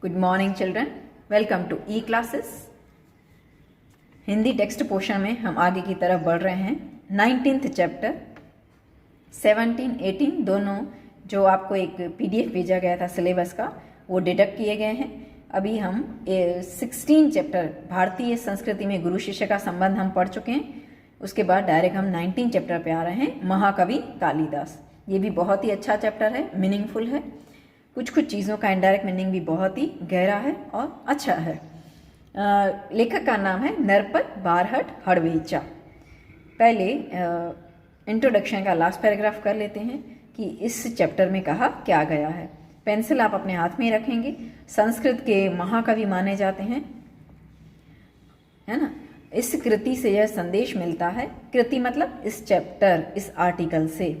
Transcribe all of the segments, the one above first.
Good morning children, welcome to E classes. Hindi text portion में हम आगे की तरफ बढ़ रहे हैं। 19th चैप्टर 17, 18 दोनों जो आपको एक पीडीएफ भेजा गया था सिलेबस का, वो डिडक्ट किए गए हैं। अभी हम 16 चैप्टर भारतीय संस्कृति में गुरु शिष्य का संबंध हम पढ़ चुके हैं। उसके बाद डायरेक्ट हम 19 चैप्टर पे आ रहे हैं, महाकवि कालिदास। ये भी बहुत ही अच्छा चैप्टर है, मीनिंगफुल है। कुछ चीज़ों का इनडायरेक्ट मीनिंग भी बहुत ही गहरा है और अच्छा है। लेखक का नाम है नरपत बारहट हड़वेचा। पहले इंट्रोडक्शन का लास्ट पैराग्राफ कर लेते हैं कि इस चैप्टर में कहा क्या गया है। पेंसिल आप अपने हाथ में रखेंगे। संस्कृत के महाकवि माने जाते हैं, है ना। इस कृति से यह संदेश मिलता है, कृति मतलब इस चैप्टर, इस आर्टिकल से,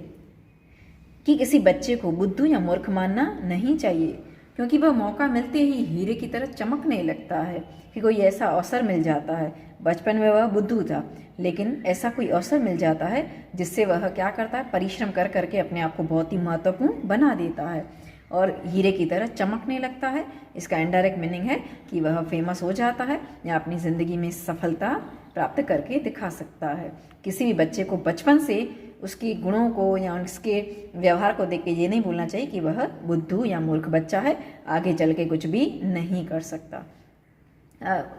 कि किसी बच्चे को बुद्धू या मूर्ख मानना नहीं चाहिए, क्योंकि वह मौका मिलते ही हीरे की तरह चमकने लगता है। कि कोई ऐसा अवसर मिल जाता है, बचपन में वह बुद्धू था, लेकिन ऐसा कोई अवसर मिल जाता है जिससे वह क्या करता है, परिश्रम कर करके अपने आप को बहुत ही महत्वपूर्ण बना देता है और हीरे की तरह चमकने लगता है। इसका इनडायरेक्ट मीनिंग है कि वह फेमस हो जाता है या अपनी ज़िंदगी में सफलता प्राप्त करके दिखा सकता है। किसी भी बच्चे को बचपन से उसके गुणों को या उसके व्यवहार को देख के ये नहीं बोलना चाहिए कि वह बुद्धू या मूर्ख बच्चा है, आगे चल के कुछ भी नहीं कर सकता।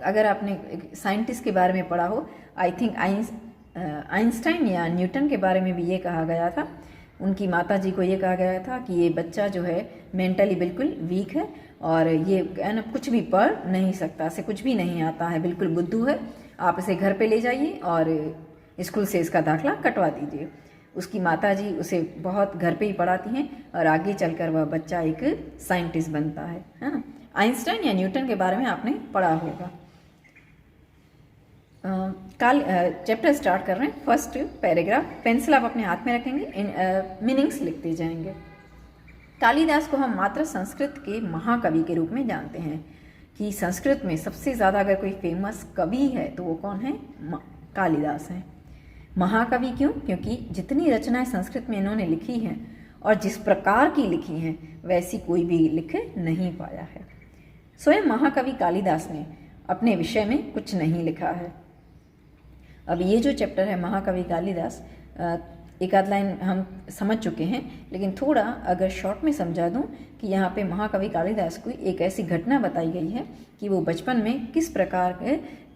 अगर आपने साइंटिस्ट के बारे में पढ़ा हो, आई थिंक आइंस्टाइन या न्यूटन के बारे में भी ये कहा गया था। उनकी माता जी को ये कहा गया था कि ये बच्चा जो है मेंटली बिल्कुल वीक है और ये कुछ भी पढ़ नहीं सकता, इसे कुछ भी नहीं आता है, बिल्कुल बुद्धू है। आप इसे घर पे ले जाइए और स्कूल से इसका दाखला कटवा दीजिए। उसकी माताजी उसे बहुत घर पे ही पढ़ाती हैं और आगे चलकर वह बच्चा एक साइंटिस्ट बनता है ना। आइंस्टाइन या न्यूटन के बारे में आपने पढ़ा होगा। चैप्टर स्टार्ट कर रहे हैं। फर्स्ट पैराग्राफ, पेंसिल आप अपने हाथ में रखेंगे, मीनिंग्स लिखते जाएंगे। कालिदास को हम मात्र संस्कृत के महाकवि के रूप में जानते हैं कि संस्कृत में सबसे ज़्यादा अगर कोई फेमस कवि है तो वो कौन है, कालिदास हैं। महाकवि क्यों? क्योंकि जितनी रचनाएं संस्कृत में इन्होंने लिखी हैं और जिस प्रकार की लिखी हैं वैसी कोई भी लिख नहीं पाया है। स्वयं महाकवि कालिदास ने अपने विषय में कुछ नहीं लिखा है। अब ये जो चैप्टर है महाकवि कालिदास, एक आध लाइन हम समझ चुके हैं, लेकिन थोड़ा अगर शॉर्ट में समझा दूं कि यहाँ पे महाकवि कालिदास को एक ऐसी घटना बताई गई है कि वो बचपन में किस प्रकार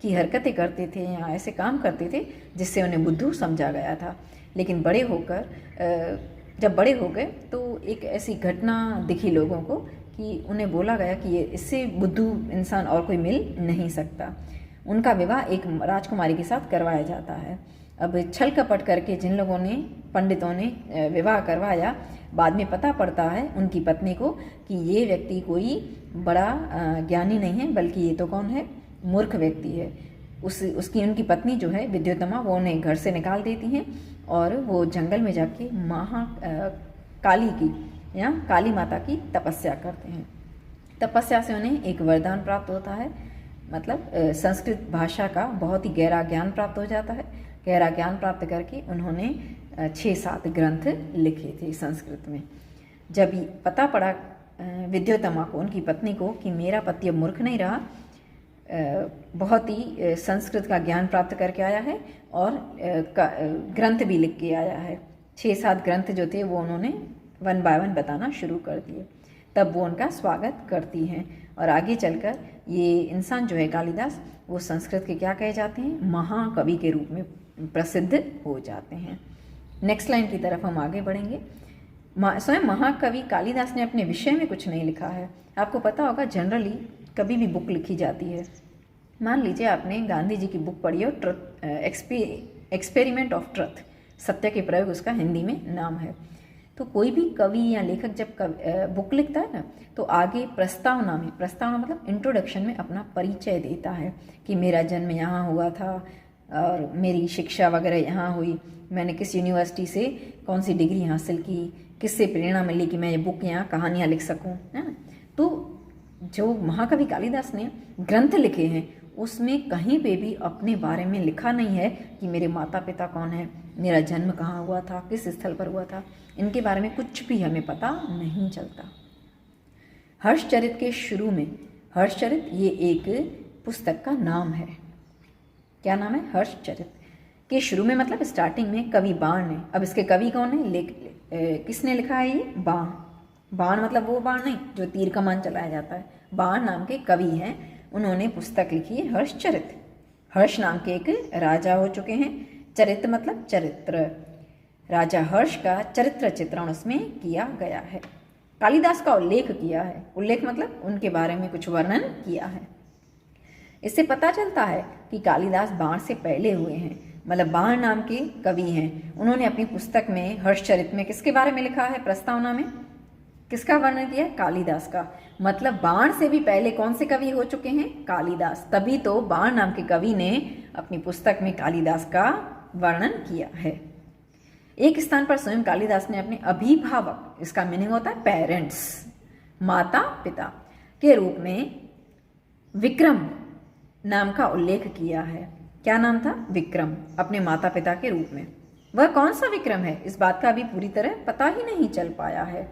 की हरकतें करते थे या ऐसे काम करते थे जिससे उन्हें बुद्धू समझा गया था। लेकिन जब बड़े हो गए तो एक ऐसी घटना दिखी लोगों को कि उन्हें बोला गया कि ये इससे बुद्धू इंसान और कोई मिल नहीं सकता। उनका विवाह एक राजकुमारी के साथ करवाया जाता है। अब छल कपट करके जिन लोगों ने, पंडितों ने विवाह करवाया, बाद में पता पड़ता है उनकी पत्नी को कि ये व्यक्ति कोई बड़ा ज्ञानी नहीं है, बल्कि ये तो कौन है, मूर्ख व्यक्ति है। उनकी पत्नी जो है विद्योत्तमा, वो उन्हें घर से निकाल देती हैं और वो जंगल में जाके काली की या काली माता की तपस्या करते हैं। तपस्या से उन्हें एक वरदान प्राप्त होता है, मतलब संस्कृत भाषा का बहुत ही गहरा ज्ञान प्राप्त हो जाता है। गहरा ज्ञान प्राप्त करके उन्होंने 6-7 ग्रंथ लिखे थे संस्कृत में। जब पता पड़ा विद्योत्तमा को, उनकी पत्नी को, कि मेरा पति अब मूर्ख नहीं रहा, बहुत ही संस्कृत का ज्ञान प्राप्त करके आया है और ग्रंथ भी लिख के आया है। 6-7 ग्रंथ जो थे वो उन्होंने 1 बाय 1 बताना शुरू कर दिए। तब वो उनका स्वागत करती हैं और आगे चलकर ये इंसान जो है कालिदास, वो संस्कृत के क्या कहे जाते हैं, महाकवि के रूप में प्रसिद्ध हो जाते हैं। नेक्स्ट लाइन की तरफ हम आगे बढ़ेंगे। स्वयं महाकवि कालिदास ने अपने विषय में कुछ नहीं लिखा है। आपको पता होगा जनरली कभी भी बुक लिखी जाती है, मान लीजिए आपने गांधी जी की बुक पढ़ी हो, ट्रुथ एक्सपेरिमेंट ऑफ ट्रुथ, सत्य के प्रयोग उसका हिंदी में नाम है। तो कोई भी कवि या लेखक जब बुक लिखता है ना, तो आगे प्रस्तावना मतलब इंट्रोडक्शन में अपना परिचय देता है कि मेरा जन्म यहाँ हुआ था और मेरी शिक्षा वगैरह यहाँ हुई, मैंने किस यूनिवर्सिटी से कौन सी डिग्री हासिल की, किससे प्रेरणा मिली कि मैं ये बुक यहाँ कहानियाँ लिख सकूँ, है ना। तो जो महाकवि कालिदास ने ग्रंथ लिखे हैं उसमें कहीं पे भी अपने बारे में लिखा नहीं है कि मेरे माता पिता कौन है, मेरा जन्म कहाँ हुआ था, किस स्थल पर हुआ था। इनके बारे में कुछ भी हमें पता नहीं चलता। हर्षचरित के शुरू में हर्षचरित ये एक पुस्तक का नाम है। क्या नाम है? हर्षचरित। के शुरू में मतलब स्टार्टिंग में कवि बाण ने, अब इसके कवि कौन है? किसने लिखा है? ये बाण। बाण मतलब वो बाण नहीं जो तीर कमान चलाया जाता है, बाण नाम के कवि हैं, उन्होंने पुस्तक लिखी है हर्षचरित। हर्ष नाम के एक राजा हो चुके हैं, चरित्र मतलब चरित्र, राजा हर्ष का चरित्र चित्रण उसमें किया गया है। कालिदास का उल्लेख किया है, उल्लेख मतलब उनके बारे में कुछ वर्णन किया है। इससे पता चलता है कि कालिदास बाण से पहले हुए हैं, मतलब बाण नाम के कवि हैं। उन्होंने अपनी पुस्तक में हर्षचरित में किसके बारे में लिखा है? प्रस्तावना में किसका वर्णन किया? कालिदास का। मतलब बाण से भी पहले कौन से कवि हो चुके हैं? कालिदास। तभी तो बाण नाम के कवि ने अपनी पुस्तक में कालिदास का वर्णन किया है। एक स्थान पर स्वयं कालिदास ने अपने अभिभावक, इसका मीनिंग होता है पेरेंट्स, माता पिता के रूप में विक्रम नाम का उल्लेख किया है। क्या नाम था? विक्रम, अपने माता पिता के रूप में। वह कौन सा विक्रम है, इस बात का अभी पूरी तरह पता ही नहीं चल पाया है।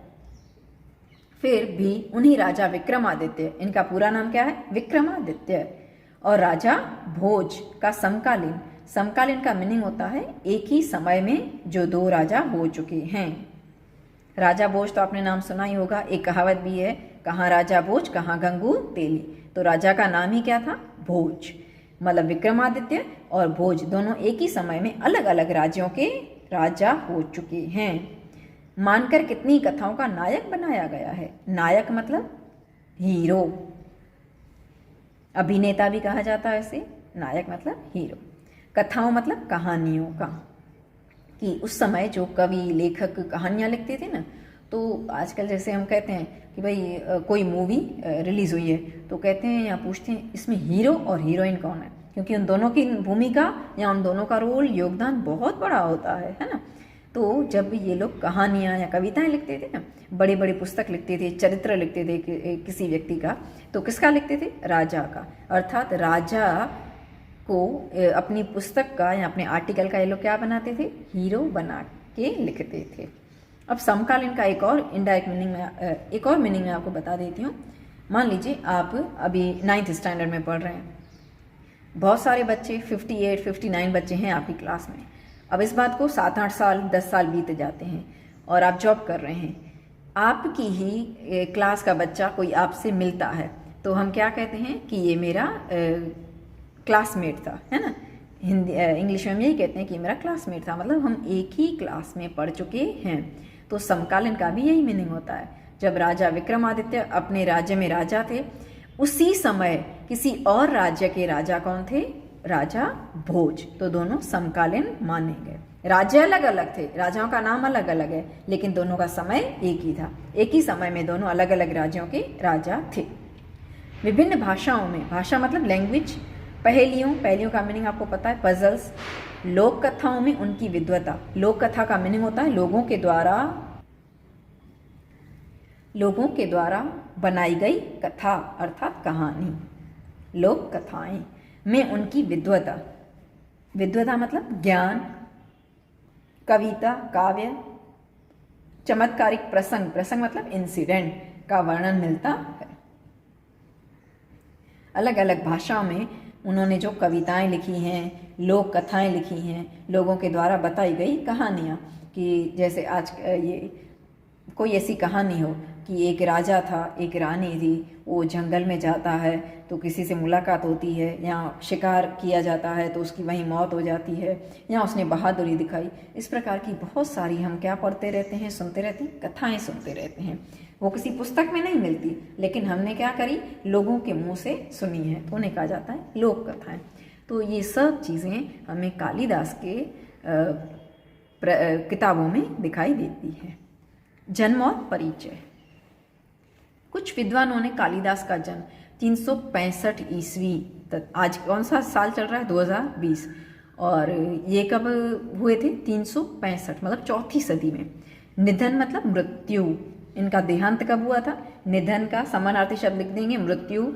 फिर भी उन्हीं राजा विक्रमादित्य, इनका पूरा नाम क्या है? विक्रमादित्य, और राजा भोज का समकालीन, समकालीन का मीनिंग होता है एक ही समय में जो दो राजा हो चुके हैं। राजा भोज तो आपने नाम सुना ही होगा, एक कहावत भी है, कहाँ राजा भोज कहाँ गंगू तेली। तो राजा का नाम ही क्या था? भोज। मतलब विक्रमादित्य और भोज दोनों एक ही समय में अलग अलग राज्यों के राजा हो चुके हैं। मानकर कितनी कथाओं का नायक बनाया गया है। नायक मतलब हीरो, अभिनेता भी कहा जाता है इसे, नायक मतलब हीरो। कथाओं मतलब कहानियों का, कि उस समय जो कवि लेखक कहानियाँ लिखते थे ना, तो आजकल जैसे हम कहते हैं कि भाई कोई मूवी रिलीज़ हुई है तो कहते हैं या पूछते हैं इसमें हीरो और हीरोइन कौन है, क्योंकि उन दोनों की भूमिका या उन दोनों का रोल, योगदान बहुत बड़ा होता है ना। तो जब ये लोग कहानियाँ या कविताएं लिखते थे ना, बड़ी बड़ी पुस्तक लिखते थे, चरित्र लिखते थे किसी व्यक्ति का, तो किसका लिखते थे? राजा का। अर्थात राजा को अपनी पुस्तक का या अपने आर्टिकल का ये लोग क्या बनाते थे? हीरो बना के लिखते थे। अब समकालीन का एक और इनडायरेक्ट मीनिंग में, एक और मीनिंग में आपको बता देती हूँ। मान लीजिए आप अभी 9th स्टैंडर्ड में पढ़ रहे हैं, बहुत सारे बच्चे 58, 59 बच्चे हैं आपकी क्लास में। अब इस बात को 7-8 साल 10 साल बीत जाते हैं और आप जॉब कर रहे हैं, आपकी ही क्लास का बच्चा कोई आपसे मिलता है तो हम क्या कहते हैं कि ये मेरा क्लासमेट था, है ना। हिंदी इंग्लिश में हम यही कहते हैं कि मेरा क्लासमेट था, मतलब हम एक ही क्लास में पढ़ चुके हैं। तो समकालीन का भी यही मीनिंग होता है। जब राजा विक्रमादित्य अपने राज्य में राजा थे, उसी समय किसी और राज्य के राजा कौन थे? राजा भोज। तो दोनों समकालीन माने गए। राज्य अलग अलग थे, राजाओं का नाम अलग अलग है, लेकिन दोनों का समय एक ही था। एक ही समय में दोनों अलग अलग राज्यों के राजा थे। विभिन्न भाषाओं में, भाषा मतलब लैंग्वेज, पहेलियों, पहेलियों का मीनिंग आपको पता है, पजल्स। लोक कथाओं में उनकी विद्वता, लोक कथा का मीनिंग होता है लोगों के द्वारा बनाई गई कथा अर्थात कहानी। लोक कथाएं में उनकी विद्वता, विद्वता मतलब ज्ञान, कविता, काव्य, चमत्कारिक प्रसंग, प्रसंग मतलब इंसिडेंट का वर्णन मिलता है। अलग अलग भाषाओं में उन्होंने जो कविताएं लिखी हैं, लोक कथाएं लिखी हैं, लोगों के द्वारा बताई गई कहानियाँ, कि जैसे आज ये कोई ऐसी कहानी हो कि एक राजा था, एक रानी थी, वो जंगल में जाता है तो किसी से मुलाकात होती है, या शिकार किया जाता है तो उसकी वहीं मौत हो जाती है, या उसने बहादुरी दिखाई। इस प्रकार की बहुत सारी हम क्या पढ़ते रहते हैं, सुनते रहते हैं, कथाएं सुनते रहते हैं। वो किसी पुस्तक में नहीं मिलती, लेकिन हमने क्या करी, लोगों के मुंह से सुनी है, तो उन्हें कहा जाता है लोक कथाएं। तो ये सब चीज़ें हमें कालिदास के किताबों में दिखाई देती है। जन्म और परिचय। कुछ विद्वानों ने कालिदास का जन्म 365 ईस्वी तक, आज कौन सा साल चल रहा है, 2020, और ये कब हुए थे, 365 मतलब 4थी सदी में। निधन मतलब मृत्यु, इनका देहांत कब हुआ था? निधन का समानार्थी शब्द लिख देंगे, मृत्यु,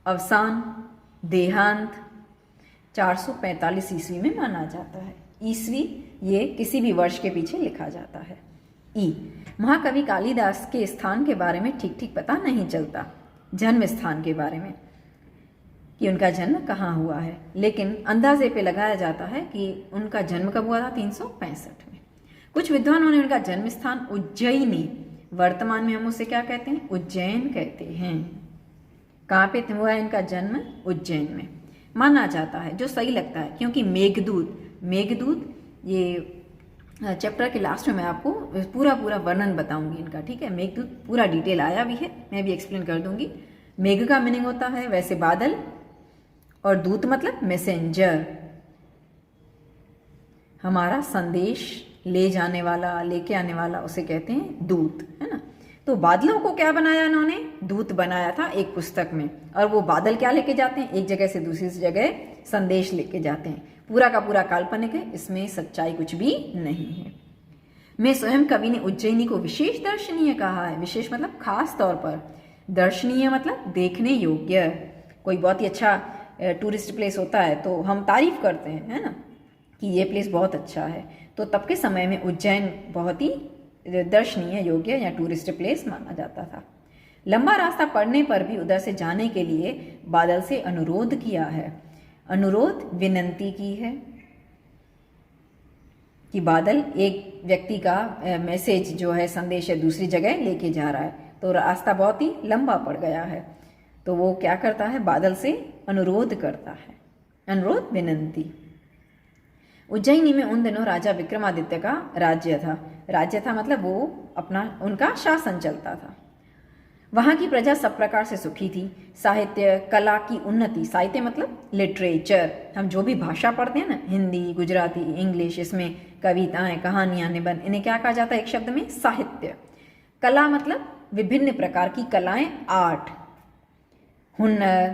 अवसान, देहांत 445 ईस्वी में माना जाता है। ईस्वी ये किसी भी वर्ष के पीछे लिखा जाता है। ई, महाकवि कालिदास के स्थान के बारे में ठीक ठीक पता नहीं चलता, जन्म स्थान के बारे में कि उनका जन्म कहाँ हुआ है, लेकिन अंदाजे पे लगाया जाता है कि उनका जन्म कब हुआ था, 365 में। कुछ विद्वानों ने उनका जन्म स्थान उज्जैनी, वर्तमान में हम उसे क्या कहते हैं, उज्जैन कहते हैं। कहाँ पे हुआ है इनका जन्म, उज्जैन में माना जाता है, जो सही लगता है, क्योंकि मेघदूत ये चैप्टर के लास्ट में मैं आपको पूरा वर्णन बताऊंगी इनका, ठीक है। मेघदूत पूरा डिटेल आया भी है, मैं भी एक्सप्लेन कर दूंगी। मेघ का मीनिंग होता है वैसे बादल, और दूत मतलब मैसेंजर, हमारा संदेश ले जाने वाला, लेके आने वाला, उसे कहते हैं दूत, है ना। तो बादलों को क्या बनाया इन्होंने, दूत बनाया था एक पुस्तक में, और वो बादल क्या लेके जाते हैं, एक जगह से दूसरी जगह संदेश लेके जाते हैं। पूरा का पूरा काल्पनिक है, इसमें सच्चाई कुछ भी नहीं है। मैं स्वयं कवि ने उज्जैनी को विशेष दर्शनीय कहा है। विशेष मतलब खास तौर पर, दर्शनीय मतलब देखने योग्य। कोई बहुत ही अच्छा टूरिस्ट प्लेस होता है तो हम तारीफ करते हैं, है ना, कि ये प्लेस बहुत अच्छा है। तो तब के समय में उज्जैन बहुत ही दर्शनीय योग्य या टूरिस्ट प्लेस माना जाता था। लंबा रास्ता पड़ने पर भी उधर से जाने के लिए बादल से अनुरोध किया है। अनुरोध विनंती की है कि बादल एक व्यक्ति का मैसेज जो है, संदेश है, दूसरी जगह लेके जा रहा है, तो रास्ता बहुत ही लंबा पड़ गया है, तो वो क्या करता है, बादल से अनुरोध करता है, अनुरोध विनंती। उज्जैनी में उन दिनों राजा विक्रमादित्य का राज्य था मतलब वो अपना, उनका शासन चलता था। वहाँ की प्रजा सब प्रकार से सुखी थी। साहित्य कला की उन्नति, साहित्य मतलब लिटरेचर, हम जो भी भाषा पढ़ते हैं ना, हिंदी, गुजराती, इंग्लिश, इसमें कविताएं, कहानियां, निबंध, इन्हें क्या कहा जाता है एक शब्द में, साहित्य। कला मतलब विभिन्न प्रकार की कलाएं, आर्ट, हुनर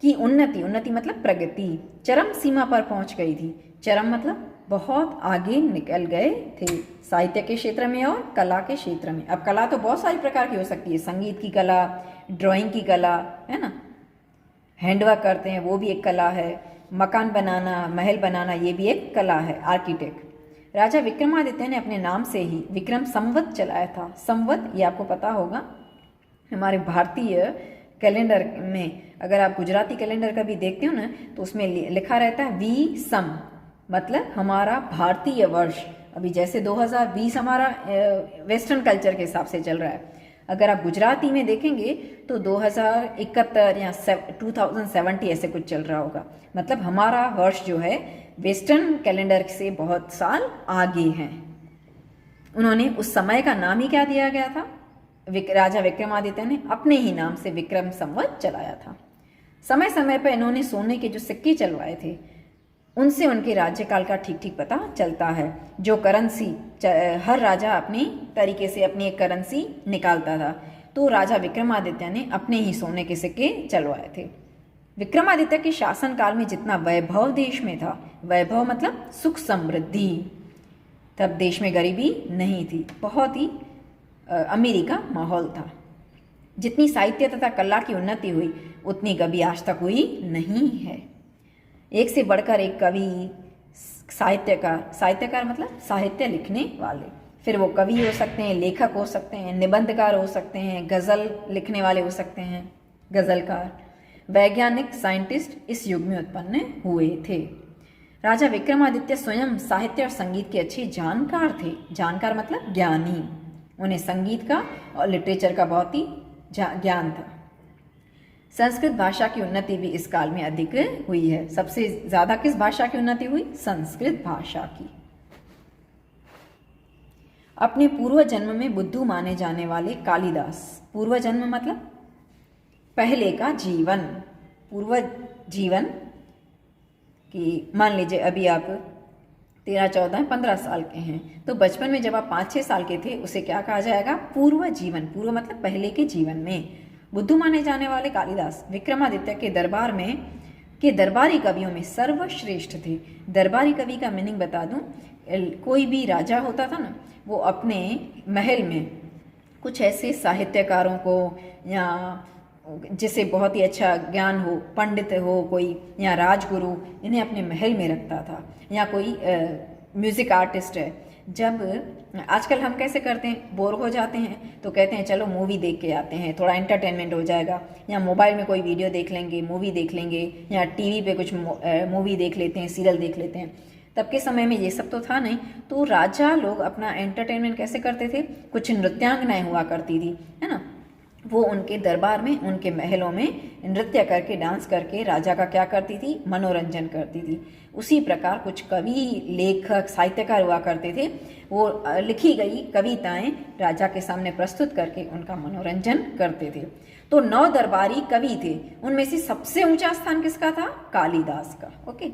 की उन्नति मतलब प्रगति, चरम सीमा पर पहुंच गई थी। चरम मतलब बहुत आगे निकल गए थे, साहित्य के क्षेत्र में और कला के क्षेत्र में। अब कला तो बहुत सारी प्रकार की हो सकती है, संगीत की कला, ड्राइंग की कला, है ना, हैंडवर्क करते हैं वो भी एक कला है, मकान बनाना, महल बनाना, ये भी एक कला है, आर्किटेक्ट। राजा विक्रमादित्य ने अपने नाम से ही विक्रम संवत चलाया था। संवत ये आपको पता होगा, हमारे भारतीय कैलेंडर में अगर आप गुजराती कैलेंडर का भी देखते हो ना, तो उसमें लिखा रहता है वी सम, मतलब हमारा भारतीय वर्ष। अभी जैसे 2020 हमारा वेस्टर्न कल्चर के हिसाब से चल रहा है, अगर आप गुजराती में देखेंगे तो 2071 या 2070 ऐसे कुछ चल रहा होगा। मतलब हमारा वर्ष जो है वेस्टर्न कैलेंडर से बहुत साल आगे है। उन्होंने उस समय का नाम ही क्या दिया गया था, राजा विक्रमादित्य ने अपने ही नाम से विक्रम संवत चलाया था। समय समय पर इन्होंने सोने के जो सिक्के चलवाए थे, उनसे उनके राज्यकाल का ठीक ठीक पता चलता है। जो करेंसी, हर राजा अपनी तरीके से अपनी एक करेंसी निकालता था, तो राजा विक्रमादित्य ने अपने ही सोने के सिक्के चलवाए थे। विक्रमादित्य के शासनकाल में जितना वैभव देश में था, वैभव मतलब सुख समृद्धि, तब देश में गरीबी नहीं थी, बहुत ही अमीरी का माहौल था। जितनी साहित्य तथा कला की उन्नति हुई, उतनी कभी आज तक हुई नहीं है। एक से बढ़कर एक कवि, साहित्यकार मतलब साहित्य लिखने वाले, फिर वो कवि हो सकते हैं, लेखक हो सकते हैं, निबंधकार हो सकते हैं, गज़ल लिखने वाले हो सकते हैं, गज़लकार, वैज्ञानिक, साइंटिस्ट इस युग में उत्पन्न हुए थे। राजा विक्रमादित्य स्वयं साहित्य और संगीत के अच्छे जानकार थे। जानकार मतलब ज्ञानी, उन्हें संगीत का और लिटरेचर का बहुत ही ज्ञान था। संस्कृत भाषा की उन्नति भी इस काल में अधिक हुई है। सबसे ज्यादा किस भाषा की उन्नति हुई? संस्कृत भाषा की। अपने पूर्व जन्म में बुद्धू माने जाने वाले कालिदास, पूर्व जन्म मतलब पहले का जीवन, पूर्व जीवन कि मान लीजिए अभी आप 13, 14, 15 साल के हैं, तो बचपन में जब आप 5-6 साल के थे उसे क्या कहा जाएगा? पूर्व जीवन। पूर्व मतलब पहले के जीवन में। बुद्धू माने जाने वाले कालिदास विक्रमादित्य के दरबार में के दरबारी कवियों में सर्वश्रेष्ठ थे। दरबारी कवि का मीनिंग बता दूं, कोई भी राजा होता था ना, वो अपने महल में कुछ ऐसे साहित्यकारों को या जिसे बहुत ही अच्छा ज्ञान हो, पंडित हो कोई या राजगुरु, इन्हें अपने महल में रखता था। या कोई म्यूज़िक आर्टिस्ट है जब आजकल हम कैसे करते हैं, बोर हो जाते हैं तो कहते हैं चलो मूवी देख के आते हैं, थोड़ा एंटरटेनमेंट हो जाएगा, या मोबाइल में कोई वीडियो देख लेंगे, मूवी देख लेंगे, या टीवी पे कुछ मूवी देख लेते हैं, सीरियल देख लेते हैं। तब के समय में ये सब तो था नहीं, तो राजा लोग अपना एंटरटेनमेंट कैसे करते थे, कुछ नृत्यांगनाएं हुआ करती थी, है ना, वो उनके दरबार में, उनके महलों में नृत्य करके, डांस करके राजा का क्या करती थी, मनोरंजन करती थी। उसी प्रकार कुछ कवि, लेखक, साहित्यकार हुआ करते थे, वो लिखी गई कविताएं राजा के सामने प्रस्तुत करके उनका मनोरंजन करते थे। तो 9 दरबारी कवि थे, उनमें से सबसे ऊंचा स्थान किसका था, कालिदास का। ओके,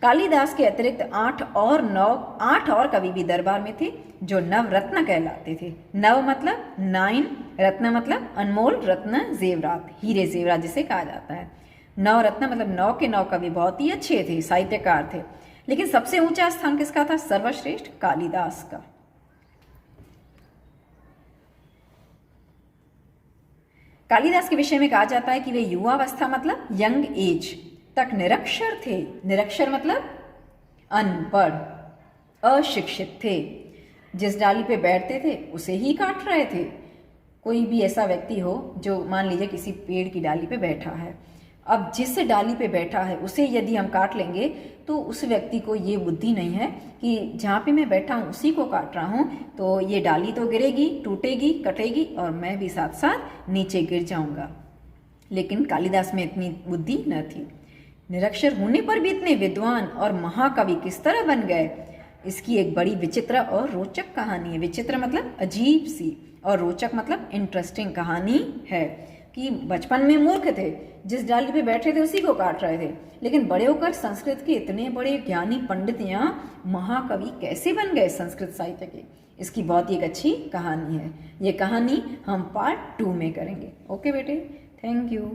कालिदास के अतिरिक्त 8 और कवि भी दरबार में थे जो नवरत्न कहलाते थे। नव मतलब 9, रत्न मतलब अनमोल रत्न, जेवरात, हीरे जेवरात जिसे कहा जाता है। नवरत्न मतलब 9 के 9 कवि बहुत ही अच्छे थे, साहित्यकार थे। लेकिन सबसे ऊंचा स्थान किसका था, सर्वश्रेष्ठ कालिदास का। कालिदास के विषय में कहा जाता है कि वे युवावस्था मतलब यंग एज तक निरक्षर थे। निरक्षर मतलब अनपढ़, अशिक्षित थे। जिस डाली पे बैठते थे उसे ही काट रहे थे। कोई भी ऐसा व्यक्ति हो जो मान लीजिए किसी पेड़ की डाली पे बैठा है, अब जिस डाली पे बैठा है उसे यदि हम काट लेंगे तो उस व्यक्ति को ये बुद्धि नहीं है कि जहाँ पे मैं बैठा हूँ उसी को काट रहा हूँ, तो ये डाली तो गिरेगी, टूटेगी, कटेगी और मैं भी साथ साथ नीचे गिर जाऊंगा। लेकिन कालिदास में इतनी बुद्धि न थी। निरक्षर होने पर भी इतने विद्वान और महाकवि किस तरह बन गए, इसकी एक बड़ी विचित्र और रोचक कहानी है। विचित्र मतलब अजीब सी, और रोचक मतलब इंटरेस्टिंग कहानी है कि बचपन में मूर्ख थे, जिस डाली पे बैठे थे उसी को काट रहे थे, लेकिन बड़े होकर संस्कृत के इतने बड़े ज्ञानी पंडित या महाकवि कैसे बन गए संस्कृत साहित्य के। इसकी बहुत ही एक अच्छी कहानी है। ये कहानी हम पार्ट 2 में करेंगे। ओके बेटे, थैंक यू।